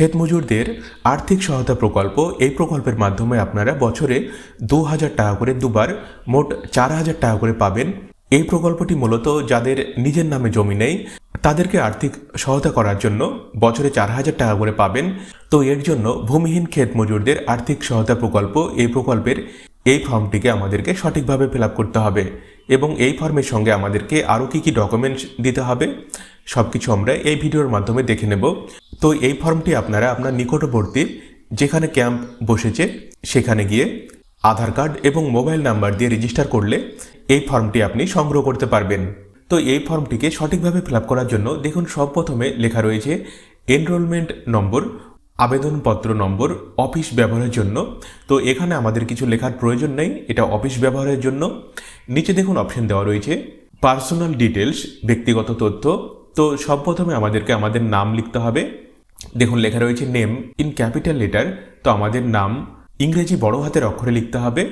ক্ষেত মজুরদের আর্থিক সহায়তা প্রকল্প, এই প্রকল্পের মাধ্যমে আপনারা বছরে ২,০০০ টাকা করে দুবার মোট ৪,০০০ টাকা করে পাবেন। এই প্রকল্পটি মূলত যাদের নিজের নামে জমি নেই তাদেরকে আর্থিক সহায়তা করার জন্য বছরে ৪,০০০ টাকা করে পাবেন। তো এর জন্য ভূমিহীন ক্ষেত মজুরদের আর্থিক সহায়তা প্রকল্প, এই প্রকল্পের এই ফর্মটিকে আমাদেরকে সঠিকভাবে ফিল আপ করতে হবে এবং এই ফর্মের সঙ্গে আমাদেরকে আরও কী কী ডকুমেন্টস দিতে হবে সব কিছু আমরা এই ভিডিওর মাধ্যমে দেখে নেব। তো এই ফর্মটি আপনারা আপনার নিকটবর্তী যেখানে ক্যাম্প বসেছে সেখানে গিয়ে আধার কার্ড এবং মোবাইল নাম্বার দিয়ে রেজিস্টার করলে এই ফর্মটি আপনি সংগ্রহ করতে পারবেন। তো এই ফর্মটিকে সঠিকভাবে ফিল আপ করার জন্য দেখুন সর্বপ্রথমে লেখা রয়েছে এনরোলমেন্ট নম্বর, আবেদনপত্র নম্বর, অফিস ব্যবহারের জন্য। তো এখানে আমাদের কিছু লেখার প্রয়োজন নেই, এটা অফিস ব্যবহারের জন্য। নিচে দেখুন অপশন দেওয়া রয়েছে পার্সোনাল ডিটেলস, ব্যক্তিগত তথ্য। তো সর্বপ্রথমে আমাদেরকে আমাদের নাম লিখতে হবে। দেখুন লেখা রয়েছে নেম ইন ক্যাপিটাল লেটার, তো আমাদের নাম ইংরেজি বড় হাতের অক্ষরে লিখতে হবে।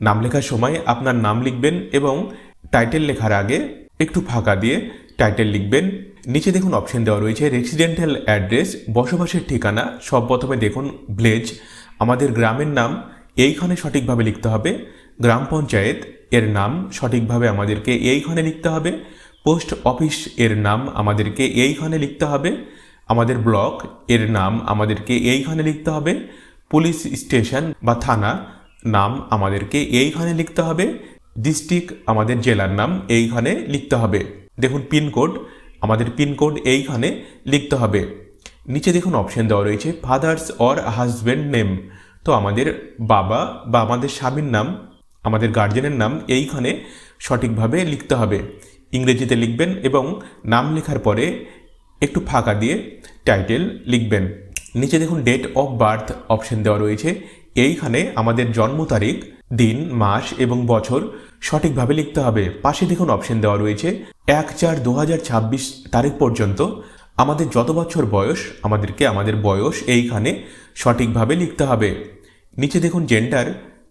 নাম লেখার সময় আপনার নাম লিখবেন এবং টাইটেল লেখার আগে একটু ফাঁকা দিয়ে টাইটেল লিখবেন। নিচে দেখুন অপশন দেওয়া রয়েছে রেসিডেন্টাল অ্যাড্রেস, বসবাসের ঠিকানা। সর্বপ্রথমে দেখুন ভিলেজ, আমাদের গ্রামের নাম এইখানে সঠিকভাবে লিখতে হবে। গ্রাম পঞ্চায়েত এর নাম সঠিকভাবে আমাদেরকে এইখানে লিখতে হবে। পোস্ট অফিস এর নাম আমাদেরকে এইখানে লিখতে হবে। আমাদের ব্লক এর নাম আমাদেরকে এইখানে লিখতে হবে। পুলিশ স্টেশন বা থানা নাম আমাদেরকে এইখানে লিখতে হবে। ডিস্ট্রিক্ট আমাদের জেলার নাম এইখানে লিখতে হবে। দেখুন পিনকোড, আমাদের পিনকোড এইখানে লিখতে হবে। নিচে দেখুন অপশন দেওয়া রয়েছে ফাদার্স অর হাজব্যান্ড নেম, তো আমাদের বাবা বা আমাদের স্বামীর নাম, আমাদের গার্জেনের নাম এইখানে সঠিকভাবে লিখতে হবে। ইংরেজিতে লিখবেন এবং নাম লেখার পরে একটু ফাঁকা দিয়ে টাইটেল লিখবেন। নিচে দেখুন ডেট অফ বার্থ অপশন দেওয়া রয়েছে, এইখানে আমাদের জন্ম তারিখ, দিন, মাস এবং বছর সঠিকভাবে লিখতে হবে। পাশে দেখুন অপশন দেওয়া রয়েছে 1/4/2026 তারিখ পর্যন্ত আমাদের যত বছর বয়স আমাদেরকে আমাদের বয়স এইখানে সঠিকভাবে লিখতে হবে। নিচে দেখুন জেন্ডার,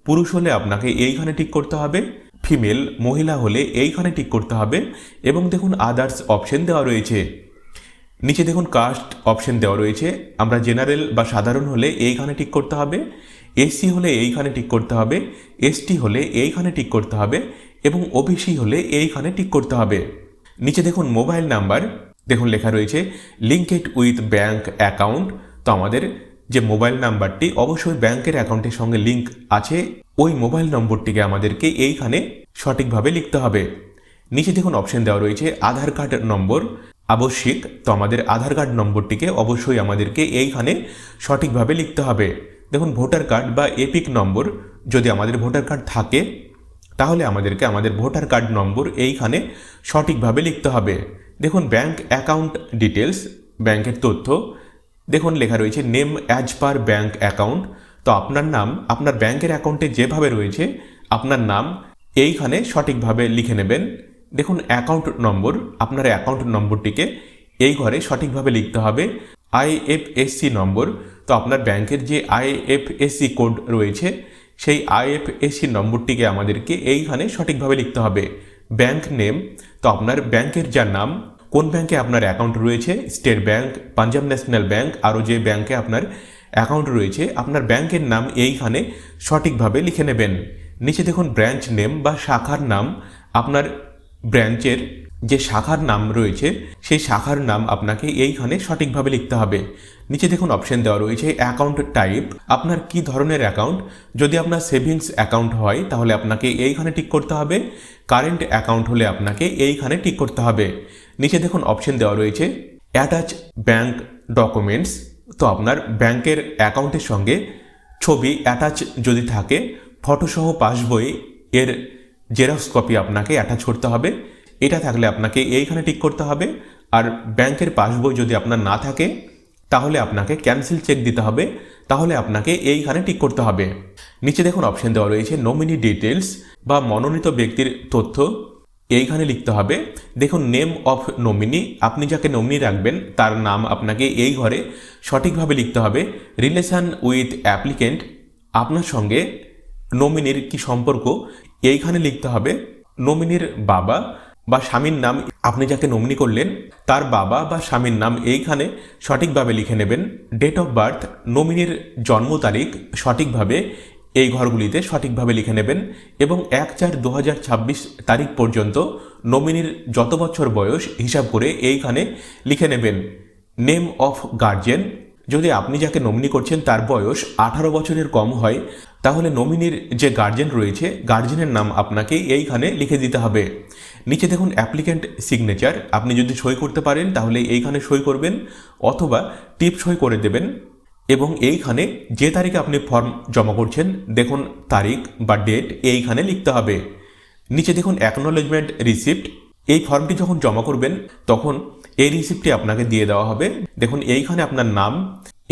পুরুষ হলে আপনাকে এইখানে টিক করতে হবে, ফিমেল মহিলা হলে এইখানে টিক করতে হবে এবং দেখুন আদার্স অপশন দেওয়া রয়েছে। নিচে দেখুন কাস্ট অপশন দেওয়া রয়েছে, আমরা জেনারেল বা সাধারণ হলে এইখানে টিক করতে হবে, এসসি হলে এইখানে টিক করতে হবে, এসটি হলে এইখানে টিক করতে হবে এবং ওবিসি হলে এইখানে টিক করতে হবে। নিচে দেখুন মোবাইল নাম্বার, দেখুন লেখা রয়েছে লিঙ্কেড উইথ ব্যাঙ্ক অ্যাকাউন্ট, তো আমাদের যে মোবাইল নাম্বারটি অবশ্যই ব্যাংকের অ্যাকাউন্টের সঙ্গে লিঙ্ক আছে, ওই মোবাইল নম্বরটিকে আমাদেরকে এইখানে সঠিকভাবে লিখতে হবে। নিচে দেখুন অপশন দেওয়া রয়েছে আধার কার্ড নম্বর আবশ্যিক, তো আমাদের আধার কার্ড নম্বরটিকে অবশ্যই আমাদেরকে এইখানে সঠিকভাবে লিখতে হবে। দেখুন ভোটার কার্ড বা এপিক নম্বর, যদি আমাদের ভোটার কার্ড থাকে তাহলে আমাদেরকে আমাদের ভোটার কার্ড নম্বর এইখানে সঠিকভাবে লিখতে হবে। দেখুন ব্যাংক অ্যাকাউন্ট ডিটেলস, ব্যাংকের তথ্য, দেখুন লেখা রয়েছে name as per bank account, তো আপনার নাম আপনার ব্যাংকের অ্যাকাউন্টে যেভাবে রয়েছে আপনার নাম এইখানে সঠিকভাবে লিখে নেবেন। দেখুন অ্যাকাউন্ট নম্বর, আপনার অ্যাকাউন্ট নম্বরটিকে এই ঘরে সঠিকভাবে লিখতে হবে। আইএফএসসি নম্বর, তো আপনার ব্যাংকের যে আইএফএসসি কোড রয়েছে সেই আইএফএসসি নম্বরটিকে আমাদেরকে এইখানে সঠিকভাবে লিখতে হবে। ব্যাংক নেম, তো আপনার ব্যাংকের যার নাম, কোন ব্যাংকে আপনার অ্যাকাউন্ট রয়েছে, state bank, Punjab national bank, আরও যে ব্যাংকে আপনার অ্যাকাউন্ট রয়েছে আপনার ব্যাংকের নাম এইখানে সঠিকভাবে লিখে নেবেন। নিচে দেখুন ব্রাঞ্চ নেম বা শাখার নাম, আপনার ব্রাঞ্চের যে শাখার নাম রয়েছে সেই শাখার নাম আপনাকে এইখানে সঠিকভাবে লিখতে হবে। নিচে দেখুন অপশন দেওয়া রয়েছে অ্যাকাউন্ট টাইপ, আপনার কি ধরনের অ্যাকাউন্ট, যদি আপনার সেভিংস অ্যাকাউন্ট হয় তাহলে আপনাকে এইখানে টিক করতে হবে, কারেন্ট অ্যাকাউন্ট হলে আপনাকে এইখানে টিক করতে হবে। নিচে দেখুন অপশন দেওয়া রয়েছে অ্যাটাচ ব্যাংক ডকুমেন্টস, তো আপনার ব্যাংকের অ্যাকাউন্টের সঙ্গে ছবি অ্যাটাচ যদি থাকে, ফটোসহ পাসবই এর জেরক্স কপি আপনাকে অ্যাটাচ করতে হবে, এটা থাকলে আপনাকে এইখানে টিক করতে হবে। আর ব্যাংকের পাসবই যদি আপনার না থাকে তাহলে আপনাকে ক্যান্সেল চেক দিতে হবে, তাহলে আপনাকে এইখানে টিক করতে হবে। নিচে দেখুন অপশন দেওয়া রয়েছে নমিনি ডিটেলস বা মনোনীত ব্যক্তির তথ্য, এইখানে লিখতে হবে। দেখুন নেম অফ নমিনি, আপনি যাকে নমিনি রাখবেন তার নাম আপনাকে এই ঘরে সঠিকভাবে লিখতে হবে। রিলেশন উইথ অ্যাপ্লিকেন্ট, আপনার সঙ্গে নমিনির কি সম্পর্ক এইখানে লিখতে হবে। নমিনির বাবা বা স্বামীর নাম, আপনি যাকে নমিনি করলেন তার বাবা বা স্বামীর নাম এইখানে সঠিকভাবে লিখে নেবেন। ডেট অফ বার্থ, নমিনির জন্ম তারিখ সঠিকভাবে এই ঘরগুলিতে সঠিকভাবে লিখে নেবেন এবং 1/4/2026 তারিখ পর্যন্ত নমিনির যত বছর বয়স হিসাব করে এইখানে লিখে নেবেন। নেম অফ গার্জেন, যদি আপনি যাকে নমিনি করছেন তার বয়স 18 বছরের কম হয় তাহলে নমিনির যে গার্জেন রয়েছে গার্জেনের নাম আপনাকে এইখানে লিখে দিতে হবে। নিচে দেখুন অ্যাপ্লিক্যান্ট সিগনেচার, আপনি যদি সই করতে পারেন তাহলে এইখানে সই করবেন অথবা টিপ সই করে দেবেন এবং এইখানে যে তারিখে আপনি ফর্ম জমা করছেন দেখুন তারিখ বা ডেট এইখানে লিখতে হবে। নিচে দেখুন অ্যাকনোলেজমেন্ট রিসিপ্ট, এই ফর্মটি যখন জমা করবেন তখন এই রিসিপ্টটি আপনাকে দিয়ে দেওয়া হবে। দেখুন এইখানে আপনার নাম,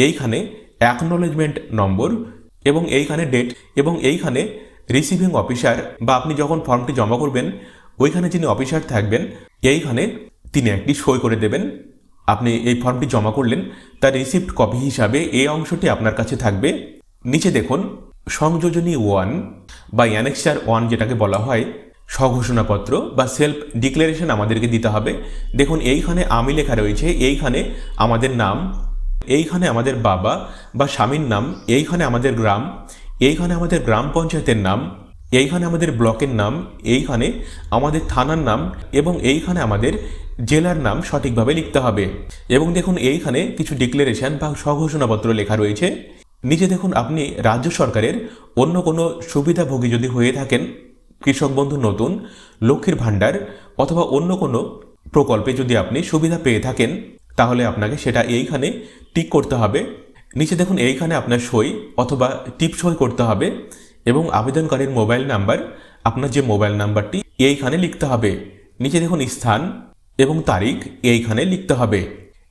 এইখানে অ্যাকনোলেজমেন্ট নম্বর এবং এইখানে ডেট এবং এইখানে রিসিভিং অফিসার বা আপনি যখন ফর্মটি জমা করবেন ওইখানে যিনি অফিসার থাকবেন এইখানে তিনি একটি সই করে দেবেন। আপনি এই ফর্মটি জমা করলেন তার রিসিপ্ট কপি হিসাবে এই অংশটি আপনার কাছে থাকবে। নিচে দেখুন সংযোজনী 1 বা অ্যানেক্সার 1 যেটাকে বলা হয়, স্বঘোষণাপত্র বা সেলফ ডিক্লারেশন আমাদেরকে দিতে হবে। দেখুন এইখানে আমি লেখা রয়েছে, এইখানে আমাদের নাম, এইখানে আমাদের বাবা বা স্বামীর নাম, এইখানে আমাদের গ্রাম, এইখানে আমাদের গ্রাম পঞ্চায়েতের নাম, এইখানে আমাদের ব্লকের নাম, এইখানে আমাদের থানার নাম এবং এইখানে আমাদের জেলার নাম সঠিকভাবে লিখতে হবে। এবং দেখুন এইখানে কিছু ডিক্লারেশন বা স্বঘোষণাপত্র লেখা রয়েছে। নিচে দেখুন আপনি রাজ্য সরকারের অন্য কোনো সুবিধাভোগী যদি হয়ে থাকেন, কৃষক বন্ধু নতুন, লক্ষ্মীর ভাণ্ডার অথবা অন্য কোনো প্রকল্পে যদি আপনি সুবিধা পেয়ে থাকেন তাহলে আপনাকে সেটা এইখানে টিক করতে হবে। নিচে দেখুন এইখানে আপনার সই অথবা টিপ সই করতে হবে এবং আবেদনকারীর মোবাইল নাম্বার, আপনার যে মোবাইল নাম্বারটি এইখানে লিখতে হবে। নিচে দেখুন স্থান এবং তারিখ এইখানে লিখতে হবে।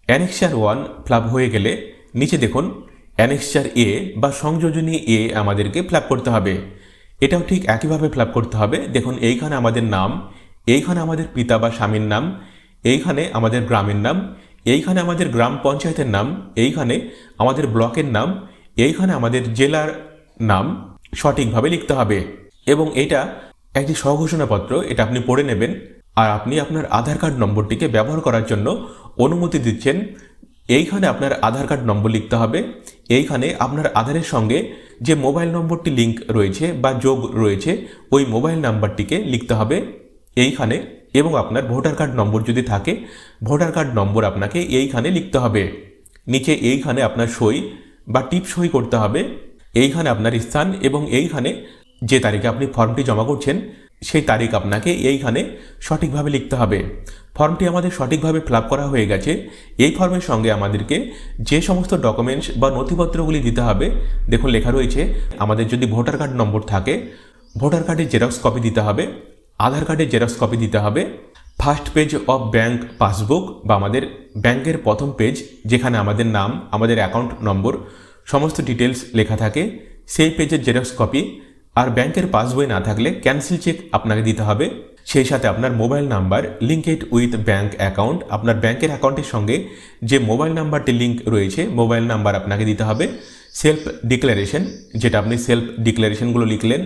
অ্যানেক্সার 1 ফ্লাপ হয়ে গেলে নিচে দেখুন অ্যানেক্সার এ বা সংযোজনী এ আমাদেরকে ফ্ল্যাপ করতে হবে। এটাও ঠিক একইভাবে ফ্ল্যাপ করতে হবে। দেখুন এইখানে আমাদের নাম, এইখানে আমাদের পিতা বা স্বামীর নাম, এইখানে আমাদের গ্রামের নাম, এইখানে আমাদের গ্রাম পঞ্চায়েতের নাম, এইখানে আমাদের ব্লকের নাম, এইখানে আমাদের জেলার নাম সঠিকভাবে লিখতে হবে। এবং এটা একটি স্বঘোষণাপত্র, এটা আপনি পড়ে নেবেন আর আপনি আপনার আধার কার্ড নম্বরটিকে ব্যবহার করার জন্য অনুমতি দিচ্ছেন। এইখানে আপনার আধার কার্ড নম্বর লিখতে হবে। এইখানে আপনার আধারের সঙ্গে যে মোবাইল নম্বরটি লিঙ্ক রয়েছে বা যোগ রয়েছে ওই মোবাইল নাম্বারটিকে লিখতে হবে এইখানে এবং আপনার ভোটার কার্ড নম্বর যদি থাকে ভোটার কার্ড নম্বর আপনাকে এইখানে লিখতে হবে। নিচে এইখানে আপনার সই বা টিপ সই করতে হবে। এইখানে আপনার স্থান এবং এইখানে যে তারিখে আপনি ফর্মটি জমা করছেন সেই তারিখ আপনাকে এইখানে সঠিকভাবে লিখতে হবে। ফর্মটি আমাদের সঠিকভাবে ফিল আপ করা হয়ে গেছে। এই ফর্মের সঙ্গে আমাদেরকে যে সমস্ত ডকুমেন্টস বা নথিপত্রগুলি দিতে হবে দেখুন লেখা রয়েছে, আমাদের যদি ভোটার কার্ড নম্বর থাকে ভোটার কার্ডের জেরক্স কপি দিতে হবে, আধার কার্ডের জেরক্স কপি দিতে হবে, first page of bank passbook বা আমাদের ব্যাংকের প্রথম পেজ যেখানে আমাদের নাম, আমাদের অ্যাকাউন্ট নম্বর সমস্ত ডিটেলস লেখা থাকে সেই পেজের জেরক্স কপি। আর ব্যাংকের পাসবই না থাকলে ক্যান্সেল চেক আপনাকে দিতে হবে। সেই সাথে আপনার mobile number linked with bank account, আপনার ব্যাংকের অ্যাকাউন্টের সঙ্গে যে মোবাইল নাম্বারটি লিঙ্ক রয়েছে মোবাইল নাম্বার আপনাকে দিতে হবে। সেলফ ডিক্লারেশন, যেটা আপনি সেলফ ডিক্লারেশনগুলো লিখলেন,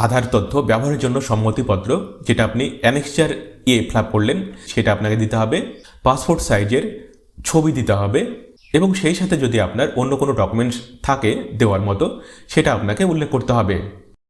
আধার তথ্য ব্যবহারের জন্য সম্মতিপত্র যেটা আপনি অ্যানেক্সার এ ফিল আপ করলেন সেটা আপনাকে দিতে হবে। পাসপোর্ট সাইজের ছবি দিতে হবে এবং সেই সাথে যদি আপনার অন্য কোনো ডকুমেন্টস থাকে দেওয়ার মতো সেটা আপনাকে উল্লেখ করতে হবে।